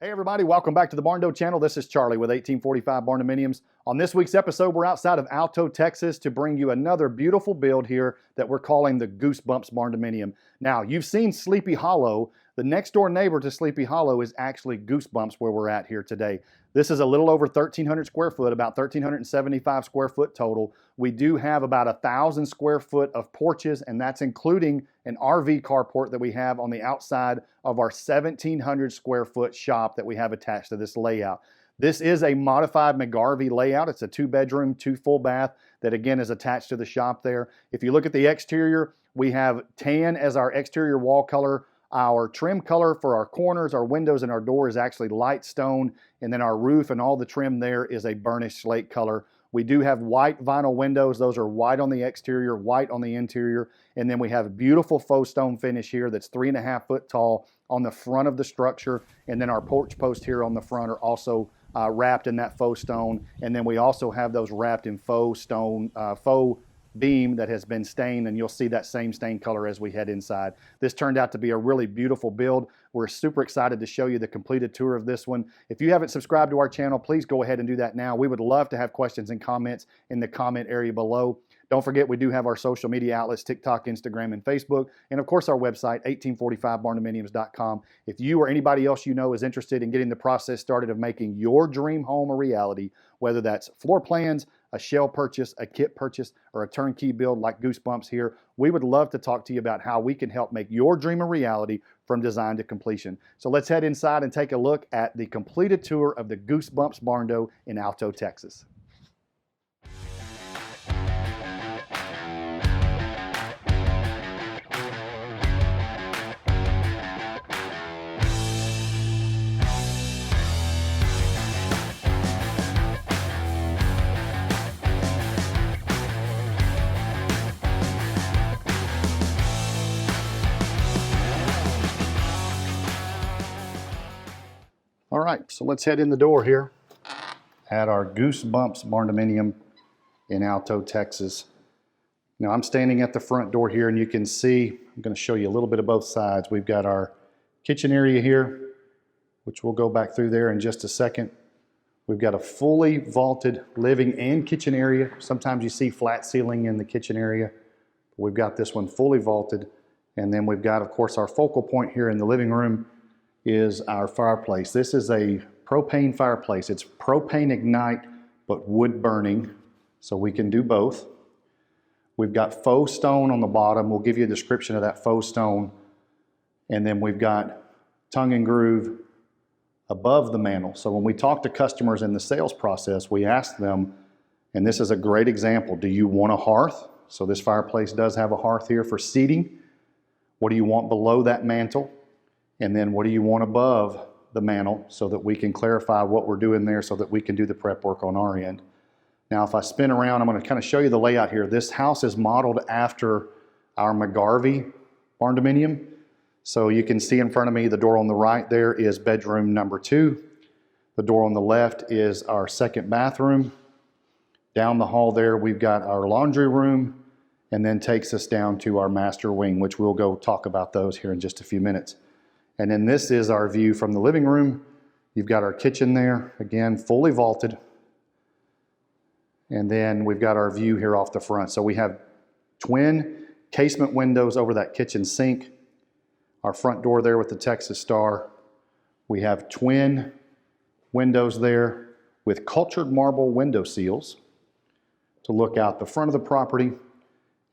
Hey everybody, welcome back to the Barndo channel. This is Charlie with 1845 Barndominiums. On this week's episode, we're outside of Alto, Texas to bring you another beautiful build here that we're calling the Goosebumps Barndominium. Now, you've seen Sleepy Hollow. The next door neighbor to Sleepy Hollow is actually Goosebumps, where we're at here today. This is a little over 1,300 square foot, about 1,375 square foot total. We do have about 1,000 square foot of porches, and that's including an RV carport that we have on the outside of our 1,700 square foot shop that we have attached to this layout. This is a modified McGarvey layout. It's a 2-bedroom, 2 full bath that again is attached to the shop there. If you look at the exterior, we have tan as our exterior wall color. Our trim color for our corners, our windows, and our door is actually light stone, and then our roof and all the trim there is a burnished slate color. We do have white vinyl windows. Those are white on the exterior, white on the interior, and then we have a beautiful faux stone finish here that's 3.5 foot tall on the front of the structure, and then our porch posts here on the front are also wrapped in that faux stone, and then we also have those wrapped in faux stone, faux beam that has been stained, and you'll see that same stain color as we head inside. This turned out to be a really beautiful build. We're super excited to show you the completed tour of this one. If you haven't subscribed to our channel, please go ahead and do that now. We would love to have questions and comments in the comment area below. Don't forget, we do have our social media outlets, TikTok, Instagram, and Facebook, and of course our website, 1845barndominiums.com. If you or anybody else you know is interested in getting the process started of making your dream home a reality, whether that's floor plans, a shell purchase, a kit purchase, or a turnkey build like Goosebumps here, we would love to talk to you about how we can help make your dream a reality from design to completion. So let's head inside and take a look at the completed tour of the Goosebumps Barndo in Alto, Texas. All right, so let's head in the door here at our Goosebumps Barndominium in Alto, Texas. Now I'm standing at the front door here, and you can see, I'm going to show you a little bit of both sides. We've got our kitchen area here, which we'll go back through there in just a second. We've got a fully vaulted living and kitchen area. Sometimes you see flat ceiling in the kitchen area. We've got this one fully vaulted. And then we've got, of course, our focal point here in the living room is our fireplace. This is a propane fireplace. It's propane ignite, but wood burning, so we can do both. We've got faux stone on the bottom. We'll give you a description of that faux stone. And then we've got tongue and groove above the mantle. So when we talk to customers in the sales process, we ask them, and this is a great example, do you want a hearth? So this fireplace does have a hearth here for seating. What do you want below that mantle? And then what do you want above the mantle, so that we can clarify what we're doing there so that we can do the prep work on our end. Now if I spin around, I'm going to kind of show you the layout here. This house is modeled after our McGarvey Barndominium. So you can see in front of me, the door on the right there is bedroom number 2. The door on the left is our second bathroom. Down the hall there, we've got our laundry room, and then takes us down to our master wing, which we'll go talk about those here in just a few minutes. And then this is our view from the living room. You've got our kitchen there, again, fully vaulted. And then we've got our view here off the front. So we have twin casement windows over that kitchen sink. Our front door there with the Texas Star. We have twin windows there with cultured marble window seals to look out the front of the property.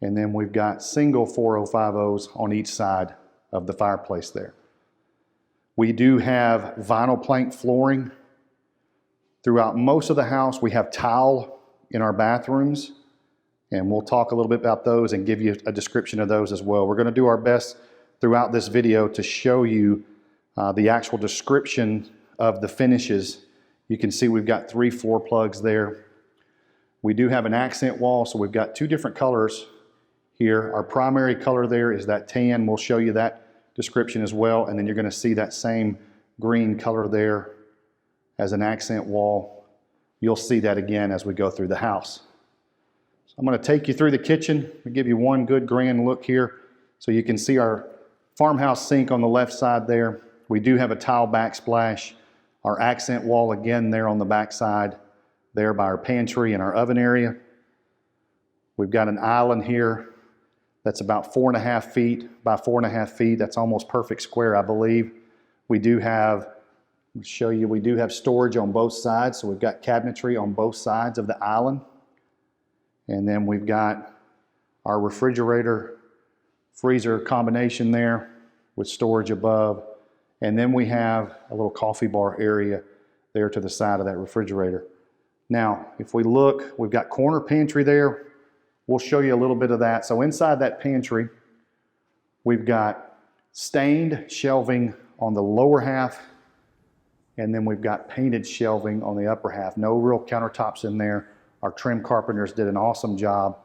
And then we've got single 4050s on each side of the fireplace there. We do have vinyl plank flooring throughout most of the house. We have tile in our bathrooms, and we'll talk a little bit about those and give you a description of those as well. We're going to do our best throughout this video to show you the actual description of the finishes. You can see we've got 3 floor plugs there. We do have an accent wall, so we've got 2 different colors here. Our primary color there is that tan. We'll show you that description as well, and then you're going to see that same green color there as an accent wall. You'll see that again as we go through the house. So I'm going to take you through the kitchen and give you one good grand look here so you can see our farmhouse sink on the left side there. We do have a tile backsplash Our accent wall again there on the back side, there by our pantry and our oven area. We've got an island here that's about 4.5 feet by 4.5 feet. That's almost perfect square, I believe. We do have, I'll show you, we do have storage on both sides. So we've got cabinetry on both sides of the island. And then we've got our refrigerator, freezer combination there with storage above. And then we have a little coffee bar area there to the side of that refrigerator. Now, if we look, we've got corner pantry there. We'll show you a little bit of that. So inside that pantry, we've got stained shelving on the lower half, and then we've got painted shelving on the upper half. No real countertops in there. Our trim carpenters did an awesome job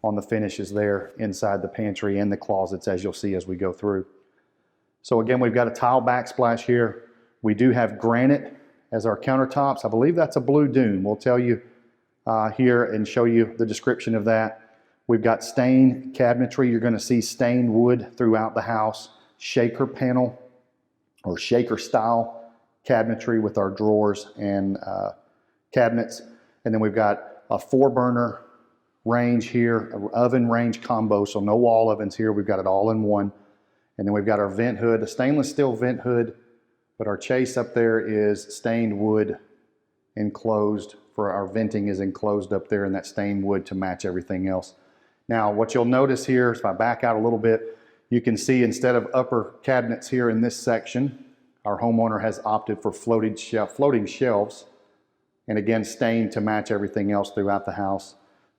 on the finishes there inside the pantry and the closets, as you'll see as we go through. So again, we've got a tile backsplash here. We do have granite as our countertops. I believe that's a blue dune. We'll tell you here and show you the description of that. We've got stained cabinetry. You're going to see stained wood throughout the house. Shaker panel or shaker style cabinetry with our drawers and cabinets. And then we've got a 4-burner range here, an oven range combo, so no wall ovens here. We've got it all in one. And then we've got our vent hood, a stainless steel vent hood, but our chase up there is stained wood enclosed. For our venting is enclosed up there in that stained wood to match everything else. Now, what you'll notice here, if I back out a little bit, you can see instead of upper cabinets here in this section, our homeowner has opted for floating shelves, and again, stained to match everything else throughout the house.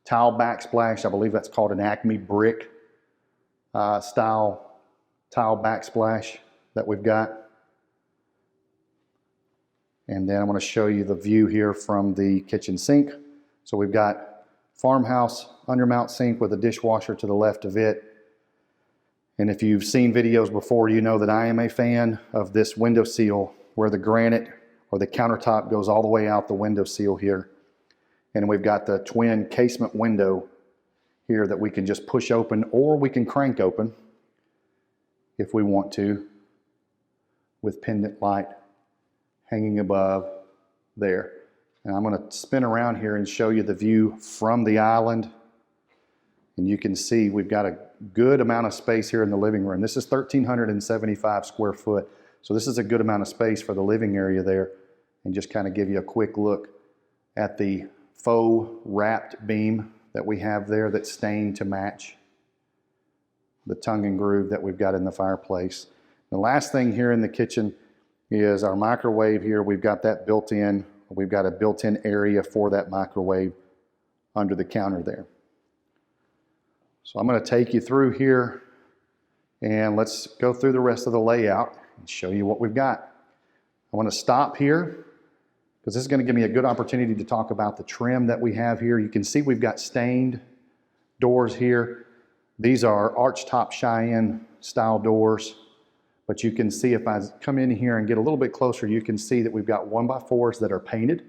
Tile backsplash, I believe that's called an Acme brick style tile backsplash that we've got. And then I'm going to show you the view here from the kitchen sink. So we've got farmhouse undermount sink with a dishwasher to the left of it. And if you've seen videos before, you know that I am a fan of this window seal where the granite or the countertop goes all the way out the window seal here. And we've got the twin casement window here that we can just push open, or we can crank open if we want to, with pendant light hanging above there. And I'm going to spin around here and show you the view from the island. And you can see we've got a good amount of space here in the living room. This is 1,375 square foot. So this is a good amount of space for the living area there. And just kind of give you a quick look at the faux wrapped beam that we have there that's stained to match the tongue and groove that we've got in the fireplace. The last thing here in the kitchen is our microwave here. We've got that built in. We've got a built-in area for that microwave under the counter there. So I'm going to take you through here and let's go through the rest of the layout and show you what we've got. I want to stop here because this is going to give me a good opportunity to talk about the trim that we have here. You can see we've got stained doors here. These are arch-top Cheyenne style doors, but you can see if I come in here and get a little bit closer, you can see that we've got 1x4s that are painted,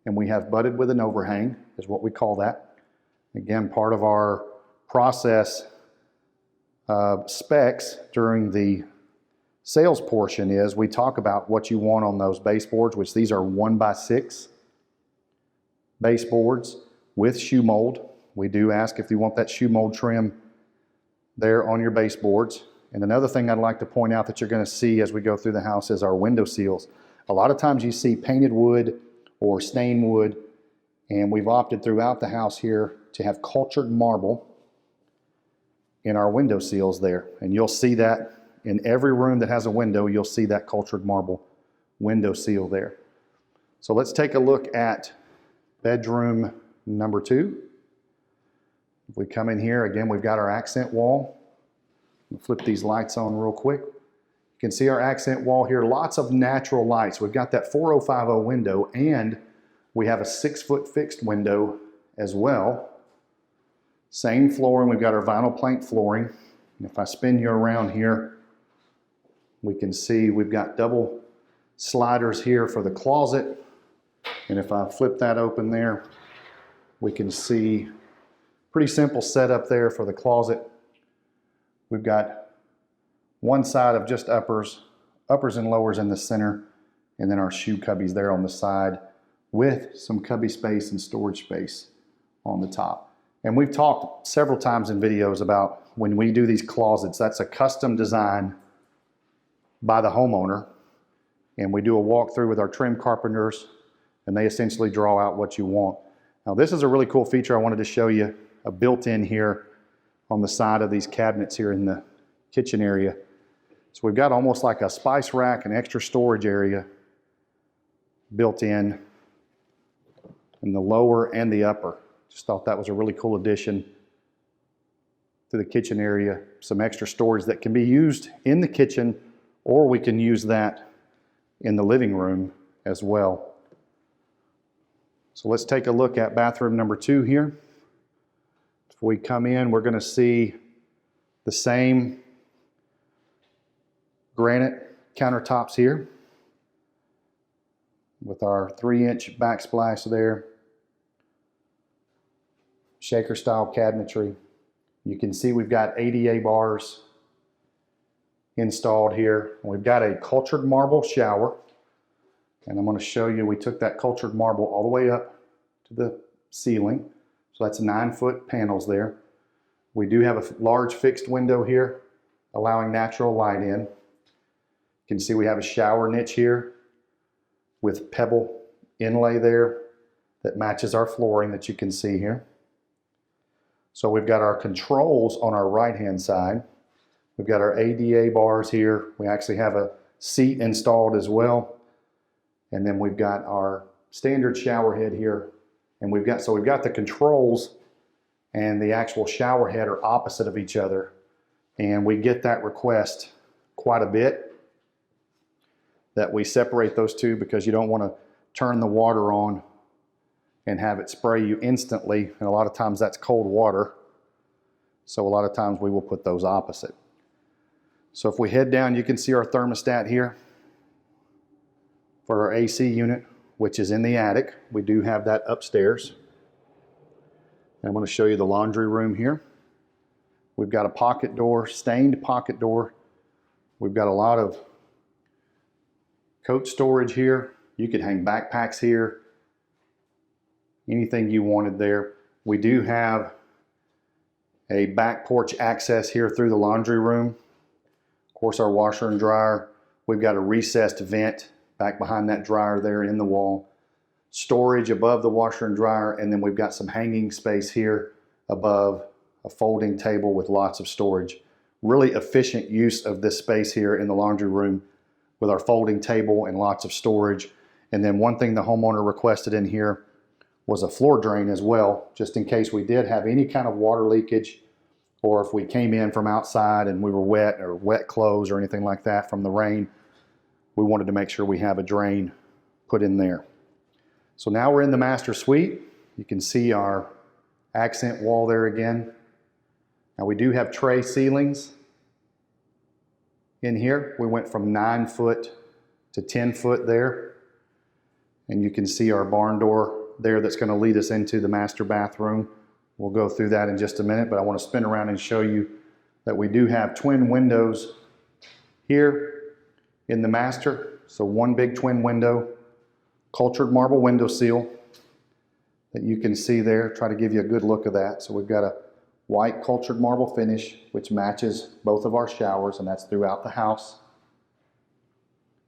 and we have butted with an overhang, is what we call that. Again, part of our process specs during the sales portion is we talk about what you want on those baseboards, which these are 1x6 baseboards with shoe mold. We do ask if you want that shoe mold trim there on your baseboards. And another thing I'd like to point out that you're going to see as we go through the house is our window seals. A lot of times you see painted wood or stained wood, and we've opted throughout the house here to have cultured marble in our window seals there. And you'll see that in every room that has a window, you'll see that cultured marble window seal there. So let's take a look at bedroom number 2. If we come in here, again, we've got our accent wall. We'll flip these lights on real quick. You can see our accent wall here, lots of natural lights. We've got that 4050 window, and we have a 6-foot fixed window as well. Same flooring, we've got our vinyl plank flooring. And if I spin you around here, we can see we've got double sliders here for the closet. And if I flip that open there, we can see pretty simple setup there for the closet. We've got one side of just uppers and lowers in the center, And then our shoe cubbies there on the side with some cubby space and storage space on the top. And we've talked several times in videos about when we do these closets, that's a custom design by the homeowner. And we do a walkthrough with our trim carpenters, and they essentially draw out what you want. Now this is a really cool feature I wanted to show you, a built-in here on the side of these cabinets here in the kitchen area. So we've got almost like a spice rack, an extra storage area built in the lower and the upper. Just thought that was a really cool addition to the kitchen area. Some extra storage that can be used in the kitchen, or we can use that in the living room as well. So let's take a look at bathroom number 2 here. If we come in, we're going to see the same granite countertops here with our 3-inch backsplash there. Shaker style cabinetry. You can see we've got ADA bars installed here. We've got a cultured marble shower, and I'm going to show you, we took that cultured marble all the way up to the ceiling. So that's 9-foot panels there. We do have a large fixed window here allowing natural light in. You can see we have a shower niche here with pebble inlay there that matches our flooring that you can see here. So we've got our controls on our right hand side. We've got our ADA bars here. We actually have a seat installed as well. And then we've got our standard shower head here. And we've got the controls and the actual shower head are opposite of each other. And we get that request quite a bit, that we separate those two, because you don't want to turn the water on and have it spray you instantly. And a lot of times that's cold water. So a lot of times we will put those opposite. So if we head down, you can see our thermostat here for our AC unit, which is in the attic. We do have that upstairs. And I'm going to show you the laundry room here. We've got a pocket door, stained pocket door. We've got a lot of coat storage here. You could hang backpacks here. Anything you wanted there. We do have a back porch access here through the laundry room. Of course, our washer and dryer. We've got a recessed vent back behind that dryer there in the wall. Storage above the washer and dryer, and then we've got some hanging space here above a folding table with lots of storage. Really efficient use of this space here in the laundry room with our folding table and lots of storage. And then one thing the homeowner requested in here was a floor drain as well, just in case we did have any kind of water leakage, or if we came in from outside and we were wet, or wet clothes or anything like that from the rain. We wanted to make sure we have a drain put in there. So now we're in the master suite. You can see our accent wall there again. Now we do have tray ceilings in here. We went from 9 foot to 10 foot there. And you can see our barn door there that's going to lead us into the master bathroom. We'll go through that in just a minute, but I want to spin around and show you that we do have twin windows here in the master. So one big twin window, cultured marble window seal that you can see there. Try to give you a good look of that. So we've got a white cultured marble finish which matches both of our showers, and that's throughout the house.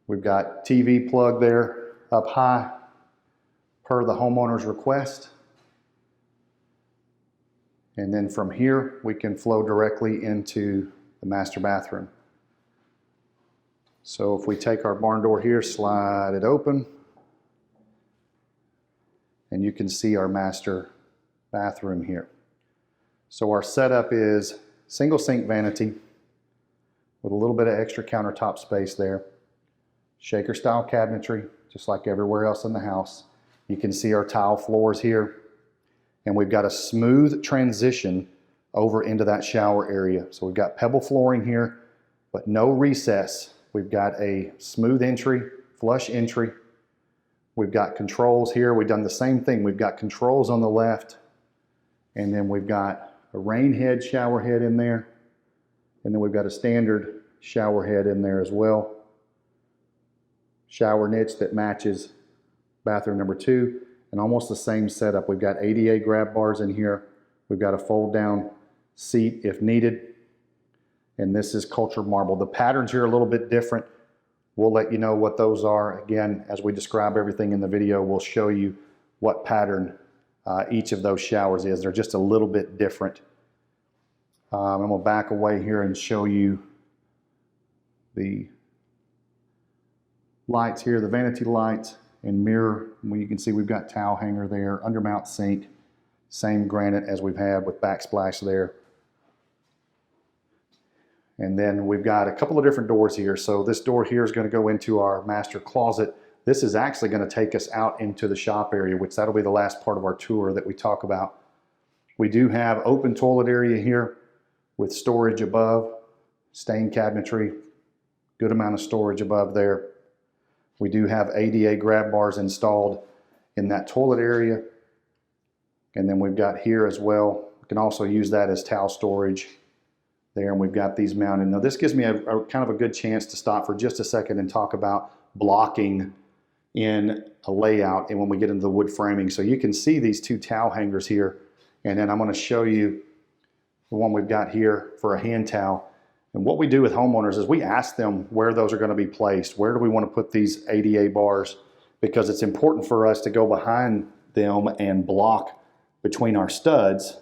We've got TV plug there up high per the homeowner's request. And then from here we can flow directly into the master bathroom. So if we take our barn door here, slide it open, and you can see our master bathroom here. So our setup is single sink vanity with a little bit of extra countertop space there. Shaker style cabinetry, just like everywhere else in the house. You can see our tile floors here. And we've got a smooth transition over into that shower area. So we've got pebble flooring here, but no recess. We've got a smooth entry, flush entry. We've got controls here. We've done the same thing. We've got controls on the left, and then we've got a rain head, shower head in there, and then we've got a standard shower head in there as well. shower niche that matches bathroom number 2, and almost the same setup. We've got ADA grab bars in here. We've got a fold down seat if needed. And this is cultured marble. The patterns here are a little bit different. We'll let you know what those are. Again, as we describe everything in the video, we'll show you what pattern each of those showers is. They're just a little bit different. I'm going to back away here and show you the lights here, the vanity lights and mirror. You can see we've got towel hanger there, undermount sink, same granite as we've had with backsplash there. And then we've got a couple of different doors here. So this door here is going to go into our master closet. This is actually going to take us out into the shop area, which that'll be the last part of our tour that we talk about. We do have open toilet area here with storage above, stained cabinetry, good amount of storage above there. We do have ADA grab bars installed in that toilet area. And then we've got here as well. We can also use that as towel storage there, and we've got these mounted. Now this gives me a kind of a good chance to stop for just a second and talk about blocking in a layout and when we get into the wood framing. So you can see these 2 towel hangers here, and then I'm going to show you the one we've got here for a hand towel. And what we do with homeowners is we ask them where those are going to be placed. Where do we want to put these ADA bars? Because it's important for us to go behind them and block between our studs,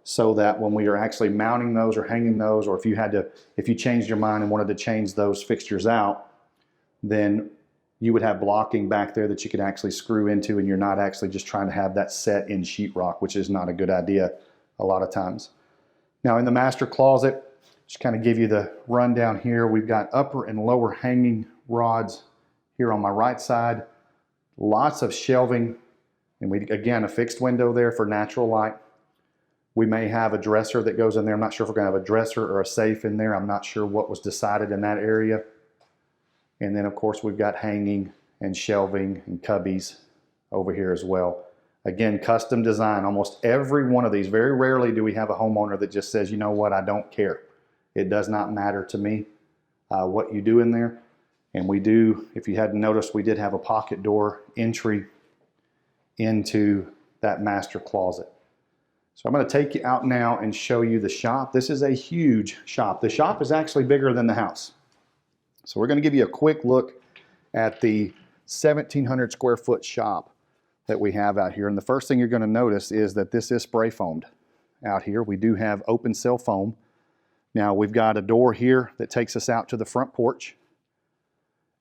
so that when we are actually mounting those or hanging those, or if you changed your mind and wanted to change those fixtures out, then you would have blocking back there that you could actually screw into, and you're not actually just trying to have that set in sheetrock, which is not a good idea a lot of times. Now in the master closet, just kind of give you the rundown here. We've got upper and lower hanging rods here on my right side, lots of shelving, and again, a fixed window there for natural light. We may have a dresser that goes in there. I'm not sure if we're going to have a dresser or a safe in there. I'm not sure what was decided in that area. And then, of course, we've got hanging and shelving and cubbies over here as well. Again, custom design. Almost every one of these. Very rarely do we have a homeowner that just says, you know what, I don't care. It does not matter to me what you do in there. And we do, if you hadn't noticed, we did have a pocket door entry into that master closet. So I'm going to take you out now and show you the shop. This is a huge shop. The shop is actually bigger than the house. So we're going to give you a quick look at the 1,700 square foot shop that we have out here. And the first thing you're going to notice is that this is spray foamed out here. We do have open cell foam. Now we've got a door here that takes us out to the front porch.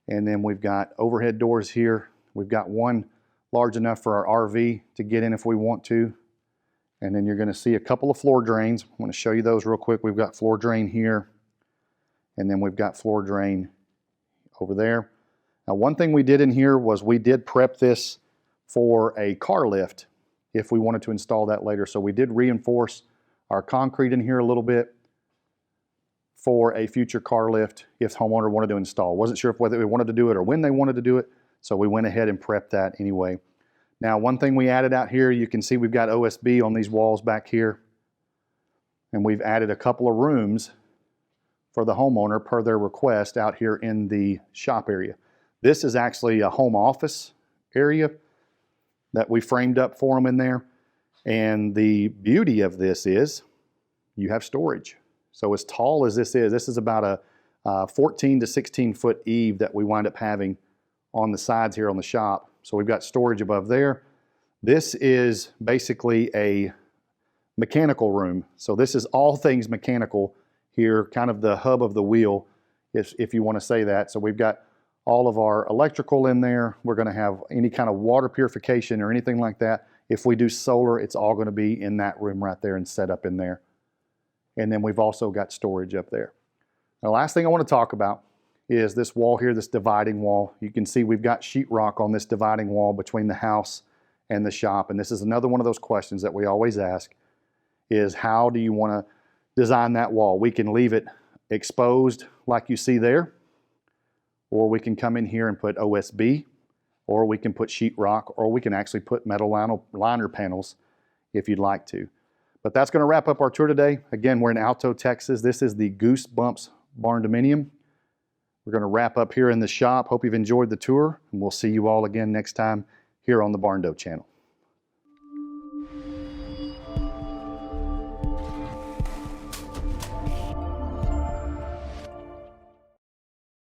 And then we've got overhead doors here. We've got one large enough for our RV to get in if we want to. And then you're going to see a couple of floor drains. I'm going to show you those real quick. We've got floor drain here, and then we've got floor drain over there. Now, one thing we did in here was we did prep this for a car lift if we wanted to install that later. So we did reinforce our concrete in here a little bit for a future car lift if the homeowner wanted to install. Wasn't sure whether they wanted to do it or when they wanted to do it, so we went ahead and prepped that anyway. Now, one thing we added out here, you can see we've got OSB on these walls back here. And we've added a couple of rooms for the homeowner per their request out here in the shop area. This is actually a home office area that we framed up for them in there. And the beauty of this is you have storage. So as tall as this is about a 14 to 16 foot eave that we wind up having on the sides here on the shop. So we've got storage above there. This is basically a mechanical room. So this is all things mechanical here, kind of the hub of the wheel, if you want to say that. So we've got all of our electrical in there. We're going to have any kind of water purification or anything like that. If we do solar, it's all going to be in that room right there and set up in there. And then we've also got storage up there. The last thing I want to talk about is this wall here, this dividing wall. You can see we've got sheetrock on this dividing wall between the house and the shop. And this is another one of those questions that we always ask is how do you want to design that wall? We can leave it exposed like you see there, or we can come in here and put OSB, or we can put sheetrock, or we can actually put metal liner panels if you'd like to. But that's going to wrap up our tour today. Again, we're in Alto, Texas. This is the Goosebumps Barndominium. we're going to wrap up here in the shop. Hope you've enjoyed the tour, and we'll see you all again next time here on the Barndo channel.